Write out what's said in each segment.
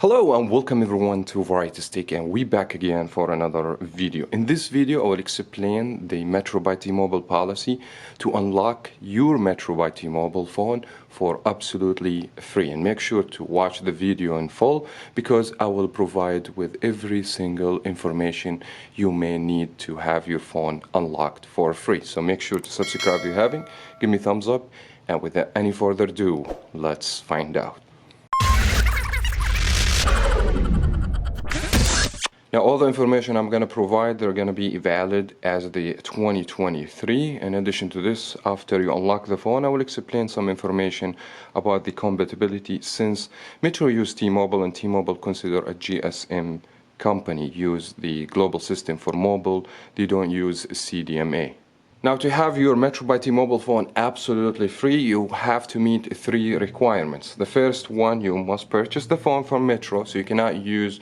Hello and welcome everyone to Variety Stick, and we back again for another video. In this video I will explain the Metro by T-Mobile policy to unlock your Metro by T-Mobile phone for absolutely free. And make sure to watch the video in full because I will provide with every single information you may need to have your phone unlocked for free. So make sure to subscribe if you haven't, give me a thumbs up, and without any further ado, let's find out. Now, all the information I'm going to provide, they're going to be valid as the 2023. In addition to this, after you unlock the phone, I will explain some information about the compatibility, since Metro use T-Mobile and T-Mobile consider a GSM company, use the global system for mobile. They don't use CDMA. Now, to have your Metro by T-Mobile phone absolutely free, you have to meet three requirements. The first one, you must purchase the phone from Metro, so you cannot use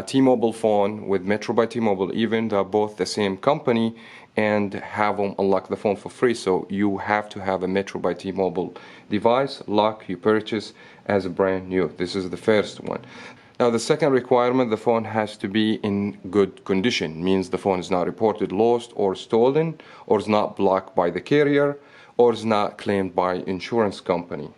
T-Mobile phone with Metro by T-Mobile, even though both the same company, and have them unlock the phone for free. So you have to have a Metro by T-Mobile device lock you purchase as brand new. This is the first one. Now, the second requirement, the phone has to be in good condition. Means the phone is not reported lost or stolen, or is not blocked by the carrier, or is not claimed by insurance company.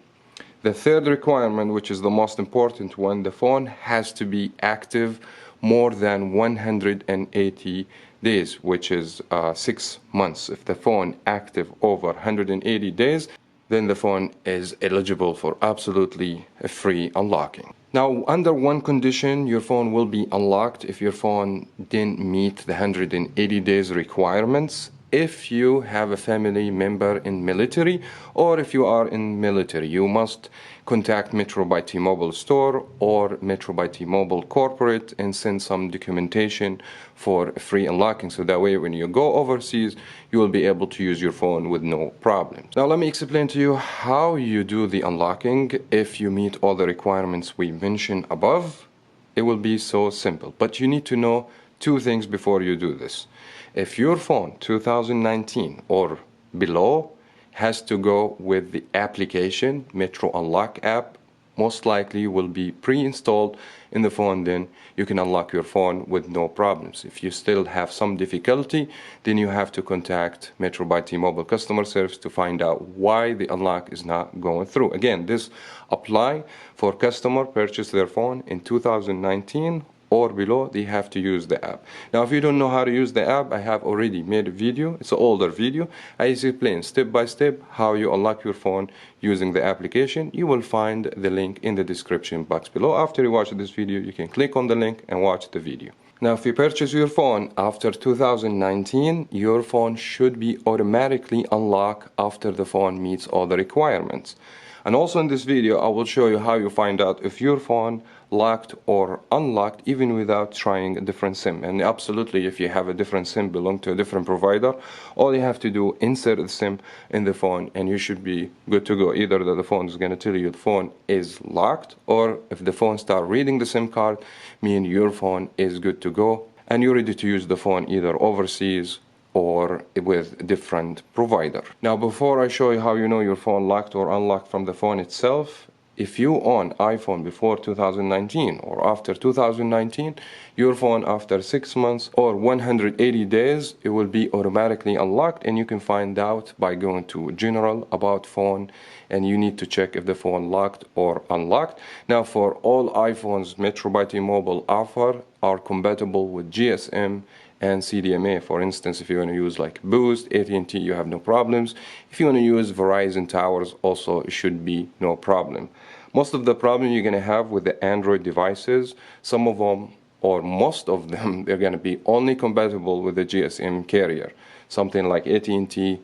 The third requirement, which is the most important one, the phone has to be active more than 180 days, which is 6 months. If the phone active over 180 days, then the phone is eligible for absolutely free unlocking. Now, under one condition, your phone will be unlocked if your phone didn't meet the 180 days requirements. If you have a family member in military, or if you are in military, you must contact Metro by T-Mobile store or Metro by T-Mobile corporate and send some documentation for free unlocking. So that way, when you go overseas, you will be able to use your phone with no problem. Now, let me explain to you how you do the unlocking. If you meet all the requirements we mentioned above, it will be so simple. But you need to know two things before you do this. If your phone 2019 or below has to go with the application Metro Unlock app, most likely will be pre-installed in the phone, then you can unlock your phone with no problems. If you still have some difficulty, then you have to contact Metro by T-Mobile customer service to find out why the unlock is not going through. Again, this apply for customer purchase their phone in 2019 or below. They have to use the app. Now, if you don't know how to use the app, I have already made a video. It's an older video. I explain step by step how you unlock your phone using the application. You will find the link in the description box below. After you watch this video, you can click on the link and watch the video. Now, if you purchase your phone after 2019, your phone should be automatically unlocked after the phone meets all the requirements. And also in this video, I will show you how you find out if your phone locked or unlocked even without trying a different SIM. And absolutely, if you have a different SIM belong to a different provider, all you have to do, insert the SIM in the phone and you should be good to go. Either the phone is going to tell you the phone is locked, or if the phone start reading the SIM card, mean your phone is good to go and you're ready to use the phone either overseas or with different provider. Now, before I show you how you know your phone locked or unlocked from the phone itself, if you own iPhone before 2019 or after 2019, your phone after 6 months or 180 days, it will be automatically unlocked, and you can find out by going to General About Phone, and you need to check if the phone locked or unlocked. Now, for all iPhones, Metro by T-Mobile offer are compatible with GSM and CDMA. For instance, if you want to use like Boost, AT&T, you have no problems. If you want to use Verizon towers, also it should be no problem. Most of the problem you're going to have with the Android devices, some of them or most of them, they're going to be only compatible with the GSM carrier. Something like AT&T,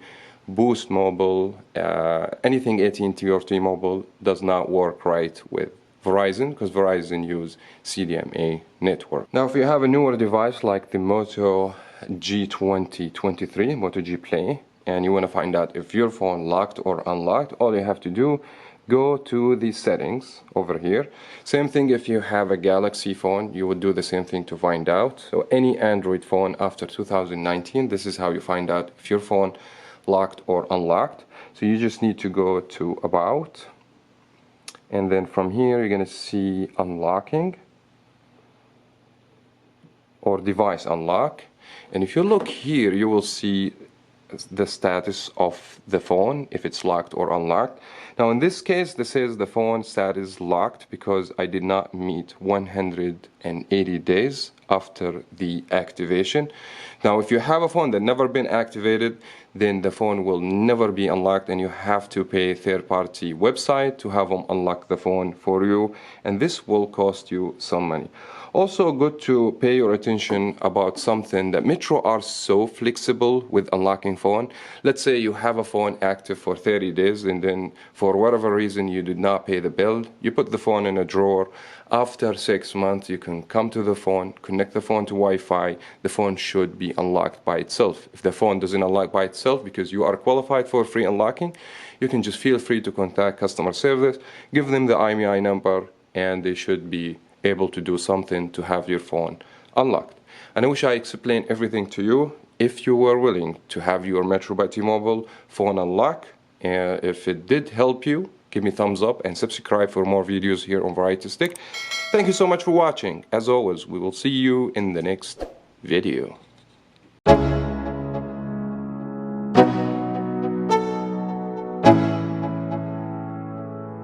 Boost Mobile, anything AT&T or T-Mobile does not work right with Verizon, because Verizon use CDMA network. Now, if you have a newer device like the Moto G2023, Moto G Play, and you want to find out if your phone locked or unlocked, all you have to do, go to the settings over here. Same thing if you have a Galaxy phone, you would do the same thing to find out. So any Android phone after 2019, this is how you find out if your phone locked or unlocked. So you just need to go to About, and then from here you're going to see unlocking. or device unlock. And if you look here, you will see the status of the phone, if it's locked or unlocked. Now in this case, this says the phone status locked because I did not meet 180 days after the activation. Now if you have a phone that never been activated, then the phone will never be unlocked, and you have to pay a third-party website to have them unlock the phone for you, and this will cost you some money. Also good to pay your attention about something that Metro are so flexible with unlocking phone. Let's say you have a phone active for 30 days and then for whatever reason you did not pay the bill. You put the phone in a drawer. After 6 months you can come to the phone, connect the phone to Wi-Fi. The phone should be unlocked by itself. If the phone doesn't unlock by itself because you are qualified for free unlocking, you can just feel free to contact customer service, give them the IMEI number, and they should be able to do something to have your phone unlocked. And I wish I explained everything to you. If you were willing to have your Metro by T-Mobile phone unlocked, if it did help you, give me a thumbs up and subscribe for more videos here on Variety Stick. Thank you so much for watching. As always, we will see you in the next video.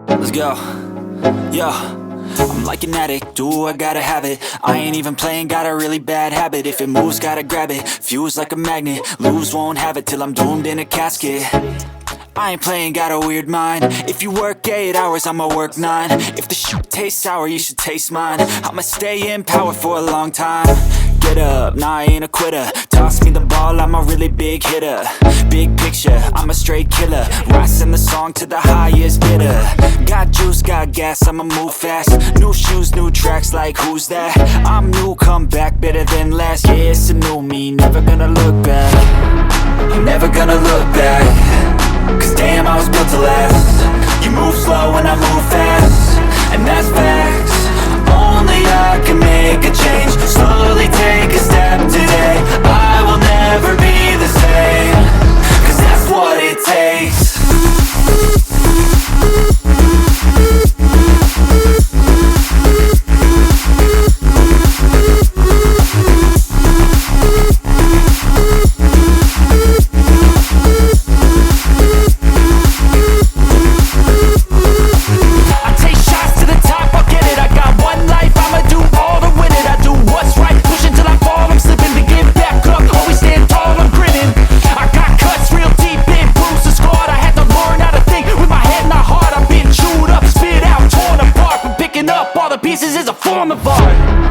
Let's go. Yo. I'm like an addict, do I gotta have it. I ain't even playing, got a really bad habit. If it moves, gotta grab it, fuse like a magnet. Lose, won't have it till I'm doomed in a casket. I ain't playing, got a weird mind. If you work 8 hours, I'ma work 9. If the shit tastes sour, you should taste mine. I'ma stay in power for a long time. Get up, nah, I ain't a quitter. Toss me the ball, I'm a really big hitter. Big picture, I'm a straight killer. Rising the song to the highest bidder. Got juice, got gas, I'ma move fast. New shoes, new tracks, like who's that? I'm new, come back, better than last. Yeah, it's a new me, never gonna look back. I'm never gonna look back. Cause damn, I was built to last. You move slow and I move fast, and that's facts. Only I can make a change. Slowly take a step today. I will never be the same. Cause that's what it takes. Pieces is a form of art.